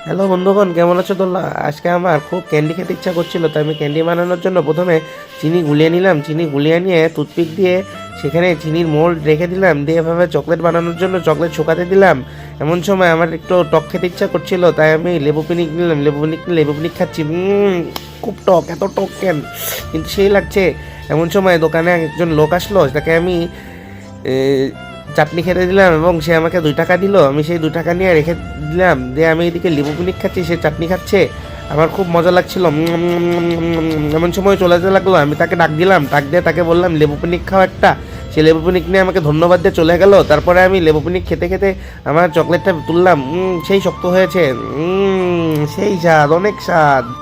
Hello বন্ধুগণ, কেমন আছো তোমরা? আজকে আমার খুব ক্যান্ডি খেতে ইচ্ছা করছিল, তাই আমি ক্যান্ডি বানানোর জন্য প্রথমে চিনি গুলিয়ে নিলাম। চিনি গুলিয়ে নিয়ে টুথপিক দিয়ে সেখানে চিনির মোল্ড রেখে দিলাম, দিয়ে এভাবে চকলেট বানানোর জন্য চকলেট শুকাতে দিলাম। এমন সময় আমার একটু টক খেতে ইচ্ছা করছিল, তাই আমি লেবু পিনিক নিলাম। লেবু পিনিক খাচ্ছি। খুব টক, এত টক কেন, কিন্তু সেই লাগছে। এমন সময় দোকানে একজন লোক আসলো, তাকে আমি এ, চাটনি খেতে দিলাম এবং সে আমাকে 2 টাকা দিল। আমি সেই 2 টাকা নিয়ে রেখে দিলাম, দিয়ে আমি এদিকে লেবু পিনিক খাচ্ছি, সে চাটনি খাচ্ছে। আমার খুব মজা লাগছিল। এমন সময় চলে যেতে লাগলো, আমি তাকে ডাক দিলাম, ডাক দিয়ে তাকে বললাম লেবু পিনিক খাও একটা। সে লেবু পিনিক নিয়ে আমাকে ধন্যবাদ দিয়ে চলে গেল। তারপরে আমি লেবু পিনিক খেতে খেতে আমার চকলেটটা তুললাম। সেই শক্ত হয়েছে, সেই স্বাদ, অনেক স্বাদ।